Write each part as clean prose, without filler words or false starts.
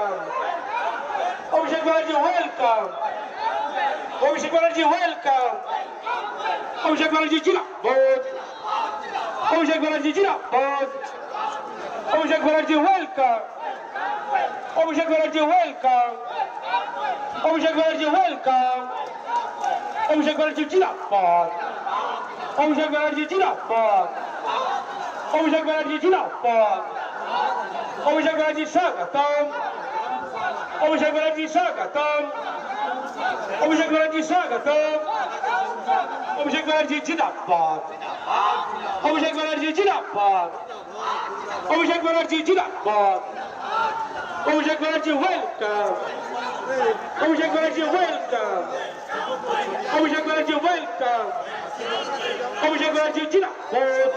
Welcome. Abhishek Banerjee welcome. Abhishek Banerjee welcome. Abhishek Banerjee জিন্দাবাদ। অভিষেক ব্যানার্জি জিন্দাবাদ। Abhishek Banerjee welcome. Abhishek Banerjee welcome. Abhishek Banerjee welcome. Abhishek Banerjee জিন্দাবাদ। অভিষেক ব্যানার্জি জিন্দাবাদ। অভিষেক ব্যানার্জি জিন্দাবাদ। অভিষেক ব্যানার্জি স্বাগতম। অভিষেক ব্যানার্জি স্বাগতম। অভিষেক ব্যানার্জি স্বাগতম। অভিষেক ব্যানার্জি জিন্দাবাদ। অভিষেক ব্যানার্জি জিন্দাবাদ। অভিষেক ব্যানার্জি জিন্দাবাদ। Abhishek Banerjee welcome. Abhishek Banerjee welcome. Abhishek Banerjee welcome. Abhishek Banerjee জিন্দাবাদ।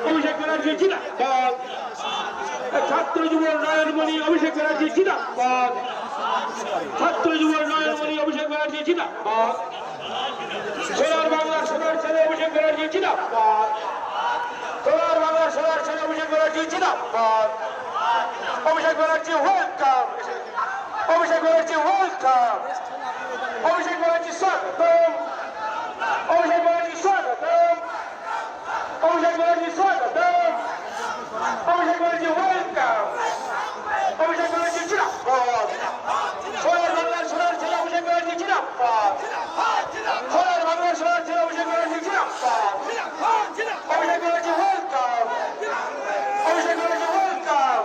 অভিষেক ব্যানার্জি জিন্দাবাদ। ছাত্র যুব নয়নমণি অভিষেক ব্যানার্জি জিন্দাবাদ। ছাত্র যুব নয়নমণি অভিষেক ব্যানার্জি জিন্দাবাদ। সোনার বাংলার সোনার ছেলে অভিষেক ব্যানার্জি জিন্দাবাদ। সোনার বাংলার সোনার ছেলে অভিষেক ব্যানার্জি জিন্দাবাদ। অভিষেক ব্যানার্জি ওয়েলকাম। অভিষেক ব্যানার্জি ওয়েলকাম। অভিষেক ব্যানার্জি স্বাগতম। অভিষেক ব্যানার্জি স্বাগতম। অভিষেক ব্যানার্জি স্বাগতম। অভিষেক ব্যানার্জি ওয়েলকাম। অভিষেক ব্যানার্জি জিন্দাবাদ। সোনার বাংলার সোনার ছেলে অভিষেক ব্যানার্জি জিন্দাবাদ। সোনার বাংলার সোনার ছেলে অভিষেক ব্যানার্জি জিন্দাবাদ। অভিষেক ব্যানার্জি ওয়েলকাম। অভিষেক ব্যানার্জি ওয়েলকাম।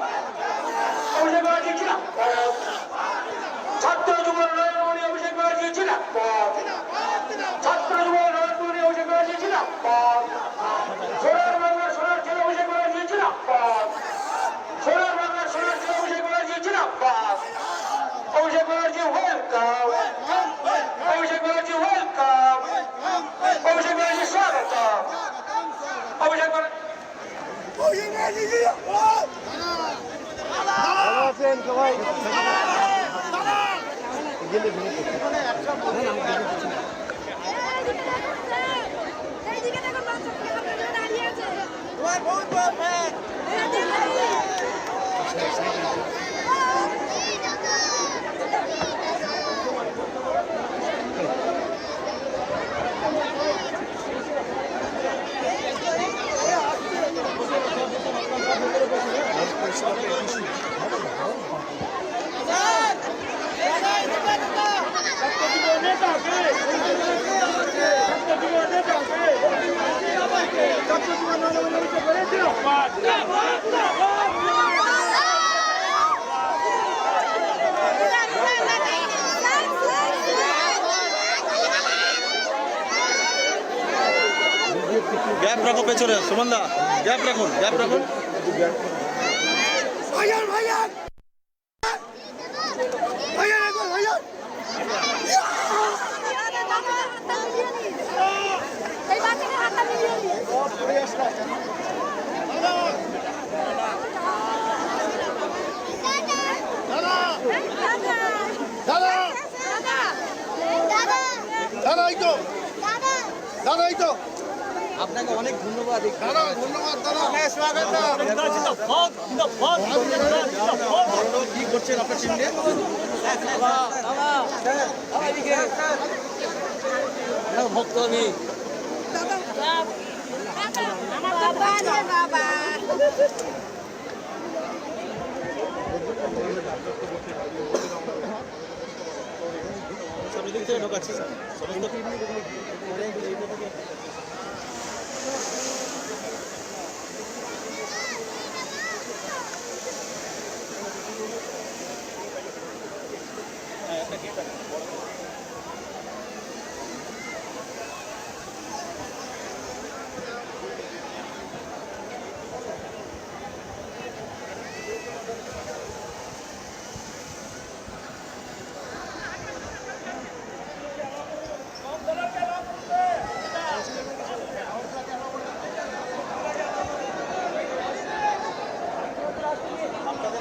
অভিষেক ব্যানার্জি জিন্দাবাদ। ছাত্র যুব নয়নমণি অভিষেক ব্যানার্জি জিন্দাবাদ। ছাত্র যুব নয়নমণি অভিষেক ব্যানার্জি জিন্দাবাদ। সোনার বাংলার সোনার ছেলে অভিষেক ব্যানার্জি জিন্দাবাদ। সোনার বাংলার সোনার ছেলে অভিষেক ব্যানার্জি জিন্দাবাদ। অভিষেক ব্যানার্জি ওয়েলকাম। অভিষেক ব্যানার্জি ওয়েলকাম। অভিষেক ব্যানার্জি স্বাগতম। অভিষেক ব্যানার্জি গ্যাপ রাখো পেছনে সুমনদা, গ্যাপ রাখুন, গ্যাপ রাখুন। ভাইয়ান ভাইয়ান ভাইয়ান একবার ভাইয়ান এই বাচ্চাকে হাতটা মিলিয়ে নি ও পড়ে আসছে দাদা দাদা দাদা দাদা এই তো দাদা দাদা এই তো আপনাকে অনেক ধন্যবাদ। দাদা ধন্যবাদ দাদা, স্বাগত। কি করছেন আপনার টিম নিয়ে? ভক্ত আমি বাবা সামনে দিক থেকে ঢোকাচ্ছি সমস্ত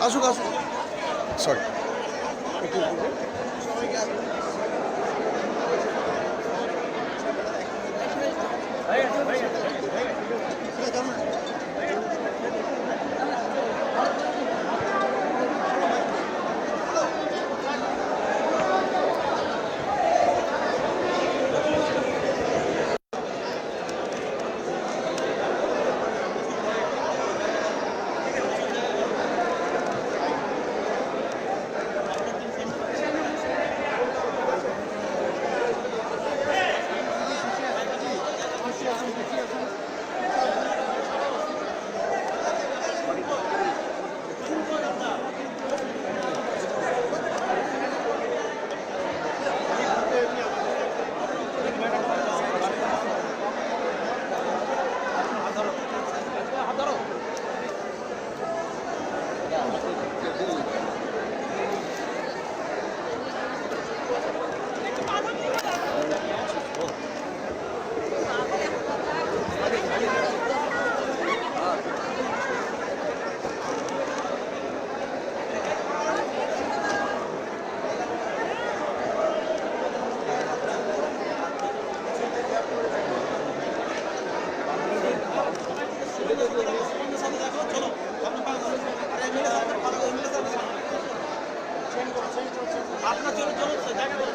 আসুক আসুক সরি আপনার চলে চলে জায়গা করে